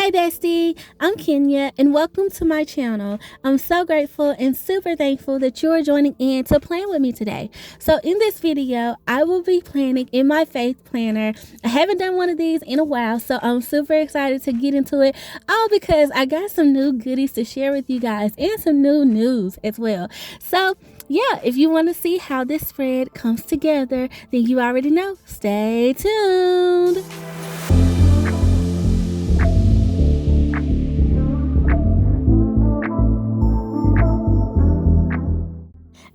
Hi Bestie, I'm Kenya and welcome to my channel. I'm so grateful and super thankful that you're joining in to plan with me today. So in this video, I will be planning in my faith planner. I haven't done one of these in a while, so I'm super excited to get into it, all because I got some new goodies to share with you guys and some new news as well. So yeah, if you want to see how this spread comes together, then you already know. Stay tuned.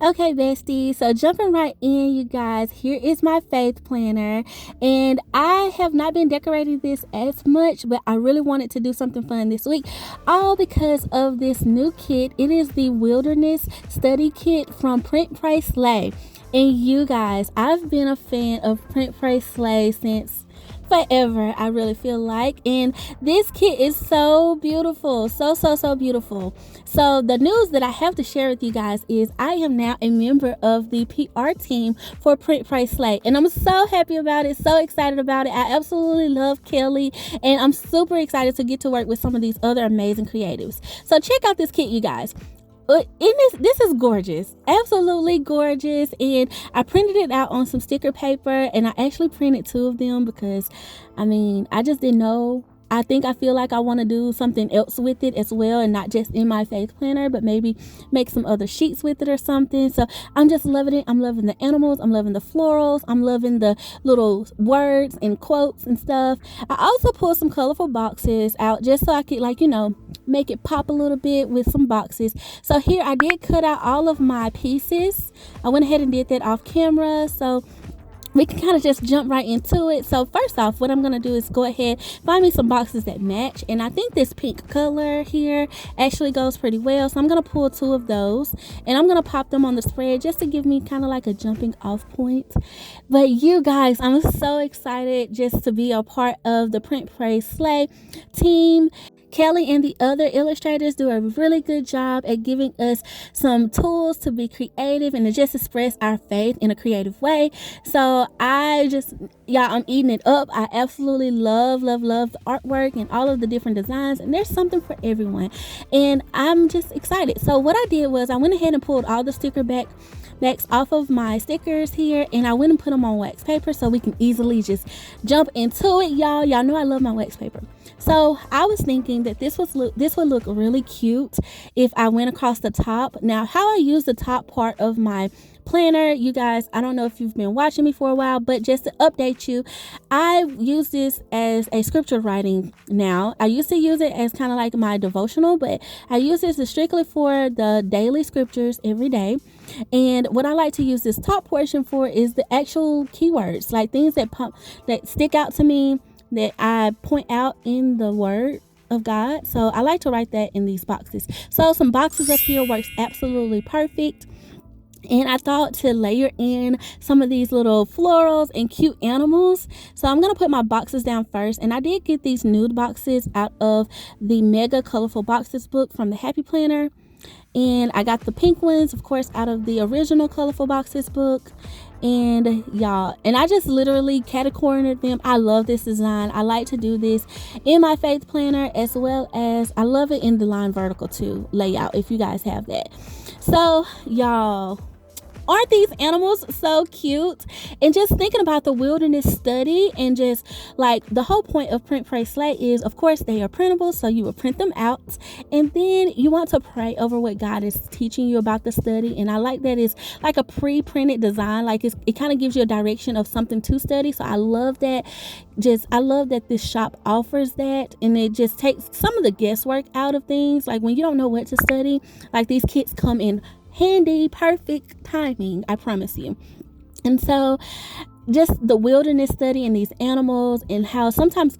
Okay, besties, so jumping right in, you guys, here is my faith planner, and I have not been decorating this as much, but I really wanted to do something fun this week, all because of this new kit. It is the Wilderness Study Kit from Print Pray Slay. And you guys, I've been a fan of Print Pray Slay since forever, I really feel like, and this kit is so beautiful, so beautiful. So the news that I have to share with you guys is I am now a member of the PR team for Print Pray Slay, and I'm so happy about it, so excited about it. I absolutely love Kelly, and I'm super excited to get to work with some of these other amazing creatives. So check out this kit, you guys. This is gorgeous, absolutely gorgeous, and I printed it out on some sticker paper, and I actually printed 2 of them because I just didn't know. I feel like I want to do something else with it as well, and not just in my faith planner, but maybe make some other sheets with it or something. So I'm just loving it. I'm loving the animals, I'm loving the florals, I'm loving the little words and quotes and stuff. I also pulled some colorful boxes out just so I could, make it pop a little bit with some boxes. So here I did cut out all of my pieces. I went ahead and did that off camera, so we can kind of just jump right into it. So first off, what I'm going to do is go ahead, find me some boxes that match. And I think this pink color here actually goes pretty well. So I'm going to pull 2 of those, and I'm going to pop them on the spread just to give me kind of like a jumping off point. But you guys, I'm so excited just to be a part of the Print Pray Slay team. Kelly and the other illustrators do a really good job at giving us some tools to be creative and to just express our faith in a creative way. So I'm eating it up. I absolutely love the artwork and all of the different designs, and there's something for everyone, and I'm just excited. So what I did was I went ahead and pulled all the sticker backs off of my stickers here, and I went and put them on wax paper so we can easily just jump into it. Y'all know I love my wax paper. So I was thinking that this would look really cute if I went across the top. Now, how I use the top part of my planner, you guys, I don't know if you've been watching me for a while, but just to update you, I use this as a scripture writing now. I used to use it as kind of like my devotional, but I use this strictly for the daily scriptures every day. And what I like to use this top portion for is the actual keywords, like things that stick out to me, that I point out in the word of God. So I like to write that in these boxes. So some boxes up here works absolutely perfect. And I thought to layer in some of these little florals and cute animals. So I'm going to put my boxes down first. And I did get these nude boxes out of the Mega Colorful Boxes book from the Happy Planner. And I got the pink ones, of course, out of the original Colorful Boxes book. And y'all, and I just literally cat-cornered them. I love this design. I like to do this in my faith planner, as well as I love it in the line vertical too layout, if you guys have that. So y'all, aren't these animals so cute? And just thinking about the wilderness study, and just like the whole point of Print Pray Slay is, of course, they are printable, so you will print them out, and then you want to pray over what God is teaching you about the study. And I like that it's like a pre-printed design, like it kind of gives you a direction of something to study. So I love that. I love that this shop offers that, and it just takes some of the guesswork out of things. Like when you don't know what to study, like these kits come in handy, perfect timing, I promise you. And so just the wilderness study and these animals, and how sometimes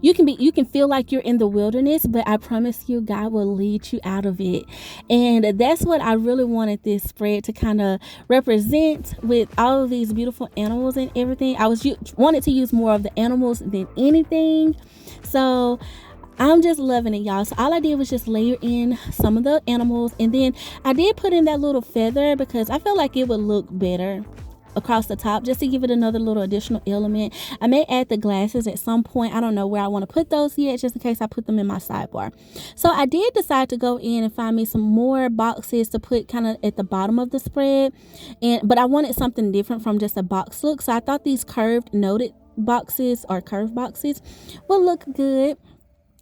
you can feel like you're in the wilderness, but I promise you God will lead you out of it. And that's what I really wanted this spread to kind of represent, with all of these beautiful animals and everything. I wanted to use more of the animals than anything. So I'm just loving it, y'all. So all I did was just layer in some of the animals, and then I did put in that little feather because I felt like it would look better across the top just to give it another little additional element. I may add the glasses at some point. I don't know where I want to put those yet, just in case I put them in my sidebar. So I did decide to go in and find me some more boxes to put kind of at the bottom of the spread, but I wanted something different from just a box look. So I thought these curved noted boxes or curved boxes will look good.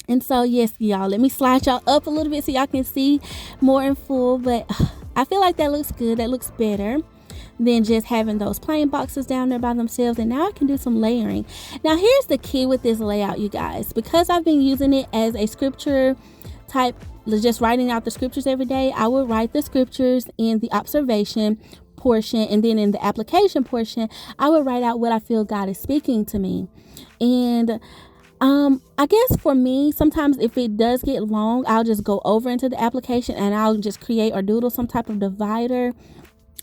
And so yes, y'all, let me slide y'all up a little bit so y'all can see more in full, but I feel like that looks good. That looks better than just having those plain boxes down there by themselves. And now I can do some layering. Now here's the key with this layout, you guys, because I've been using it as a scripture type, just writing out the scriptures every day. I would write the scriptures in the observation portion, and then in the application portion I would write out what I feel God is speaking to me. And I guess for me, sometimes if it does get long, I'll just go over into the application and I'll just create or doodle some type of divider.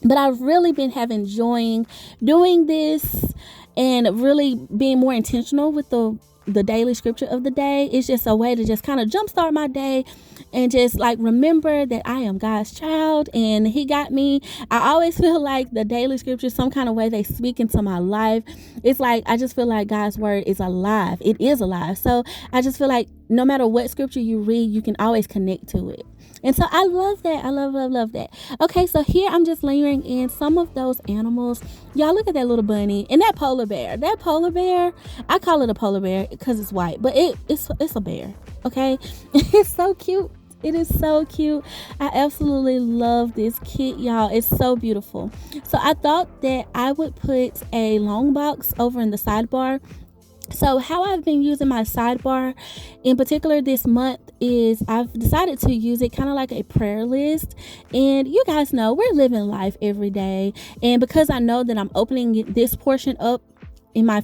But I've really been enjoying doing this and really being more intentional with the daily scripture of the day. It's just a way to just kind of jumpstart my day and just like remember that I am God's child and he got me. I always feel like the daily scripture, some kind of way they speak into my life. It's like I just feel like God's word is alive. It is alive. So I just feel like no matter what scripture you read, you can always connect to it. And so I love that. I love that. Okay, so here I'm just layering in some of those animals. Y'all look at that little bunny and that polar bear. That polar bear, I call it a polar bear because it's white, but it's a bear. Okay, it's so cute. It is so cute. I absolutely love this kit, y'all. It's so beautiful. So I thought that I would put a long box over in the sidebar. So how I've been using my sidebar in particular this month is I've decided to use it kind of like a prayer list. And you guys know we're living life every day. And because I know that I'm opening this portion up in my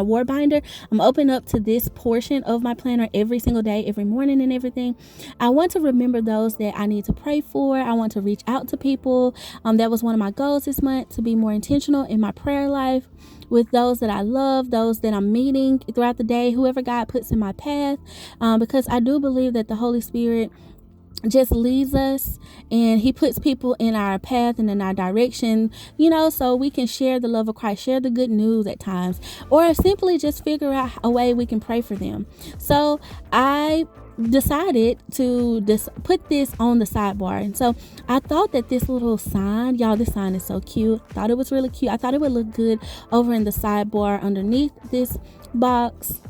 word binder, I'm opening up to this portion of my planner every single day, every morning and everything. I want to remember those that I need to pray for. I want to reach out to people. That was one of my goals this month, to be more intentional in my prayer life with those that I love, those that I'm meeting throughout the day, whoever God puts in my path, because I do believe that the Holy Spirit just leads us and he puts people in our path and in our direction, so we can share the love of Christ, share the good news at times, or simply just figure out a way we can pray for them. So I decided to put this on the sidebar. And so I thought that this little sign, y'all, this sign is so cute. Thought it was really cute. I thought it would look good over in the sidebar underneath this box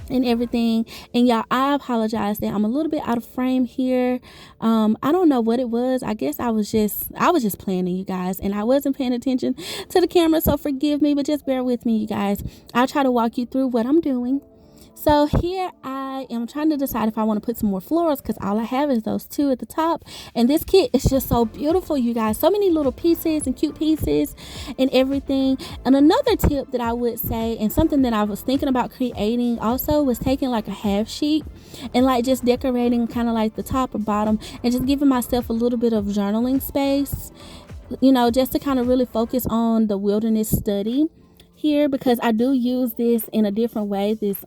and everything. And y'all, I apologize that I'm a little bit out of frame here. I don't know what it was. I guess I was just planning, you guys, and I wasn't paying attention to the camera, so forgive me, but just bear with me, you guys. I'll try to walk you through what I'm doing. So here I am trying to decide if I want to put some more florals, because all I have is those two at the top. And this kit is just so beautiful, you guys. So many little pieces and cute pieces and everything. And another tip that I would say, and something that I was thinking about creating also, was taking like a half sheet and like just decorating kind of like the top or bottom and just giving myself a little bit of journaling space, just to kind of really focus on the wilderness study here, because I do use this in a different way, this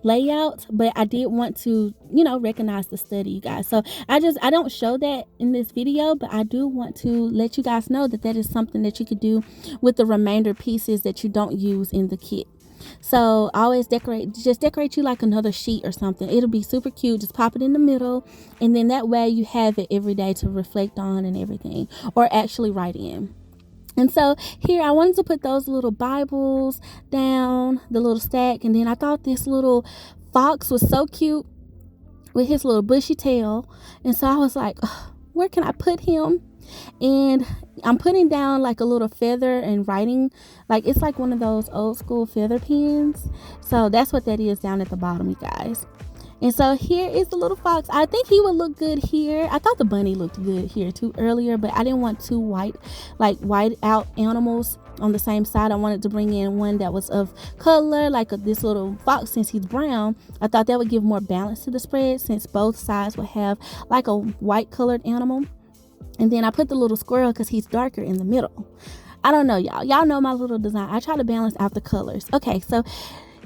layout, but I did want to recognize the study, you guys. So I don't show that in this video, but I do want to let you guys know that that is something that you could do with the remainder pieces that you don't use in the kit. So always decorate you like another sheet or something. It'll be super cute. Just pop it in the middle, and then that way you have it every day to reflect on and everything, or actually write in. And so here I wanted to put those little Bibles down, the little stack. And then I thought this little fox was so cute with his little bushy tail. And so I was like, where can I put him? And I'm putting down like a little feather and writing, like it's like one of those old school feather pens. So that's what that is down at the bottom, you guys. And so here is the little fox. I think he would look good here. I thought the bunny looked good here too earlier, but I didn't want two white out animals on the same side. I wanted to bring in one that was of color, like this little fox, since he's brown. I thought that would give more balance to the spread, since both sides would have like a white colored animal. And then I put the little squirrel because he's darker in the middle. I don't know, y'all know my little design. I try to balance out the colors. Okay, so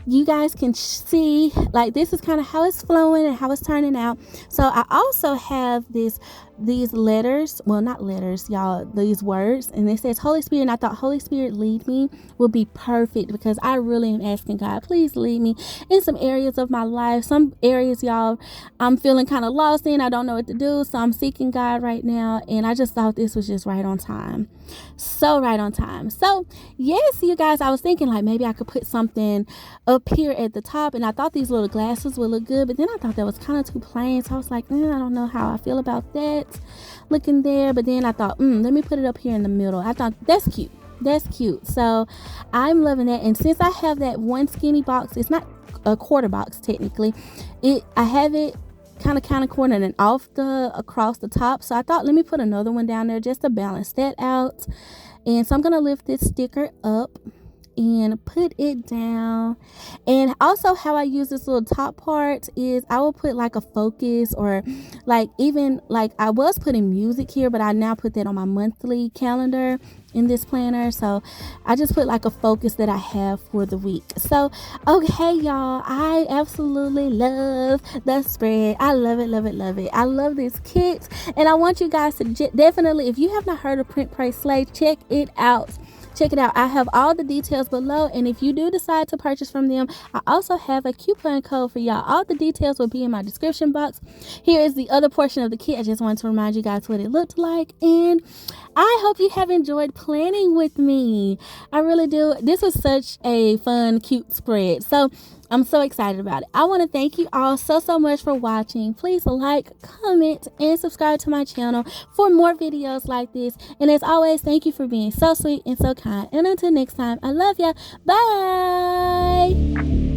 you guys can see like this is kind of how it's flowing and how it's turning out. So I also have this these letters, well, not letters, y'all, these words, and it says Holy Spirit, and I thought Holy Spirit lead me will be perfect, because I really am asking God, please lead me in some areas of my life. Some areas, y'all, I'm feeling kind of lost in. I don't know what to do, so I'm seeking God right now, and I just thought this was just right on time. So right on time. So yes, you guys, I was thinking like maybe I could put something up here at the top, and I thought these little glasses would look good, but then I thought that was kind of too plain, so I was like, I don't know how I feel about that looking there. But then I thought, let me put it up here in the middle. I thought that's cute. So I'm loving that. And since I have that one skinny box, it's not a quarter box technically, I have it kind of cornered and off the across the top, so I thought let me put another one down there just to balance that out. And so I'm gonna lift this sticker up and put it down. And also how I use this little top part is I will put like a focus, or like even like I was putting music here, but I now put that on my monthly calendar in this planner. So I just put like a focus that I have for the week. So okay, y'all, I absolutely love the spread. I love it. I love this kit, and I want you guys to definitely, if you have not heard of Print Pray Slay, check it out. I have all the details below, and if you do decide to purchase from them, I also have a coupon code for y'all. All the details will be in my description box. Here is the other portion of the kit. I just wanted to remind you guys what it looked like, and I hope you have enjoyed planning with me. I really do. This was such a fun, cute spread, so I'm so excited about it. I want to thank you all so much for watching. Please like, comment, and subscribe to my channel for more videos like this. And as always, thank you for being so sweet and so kind. And until next time, I love ya. Bye.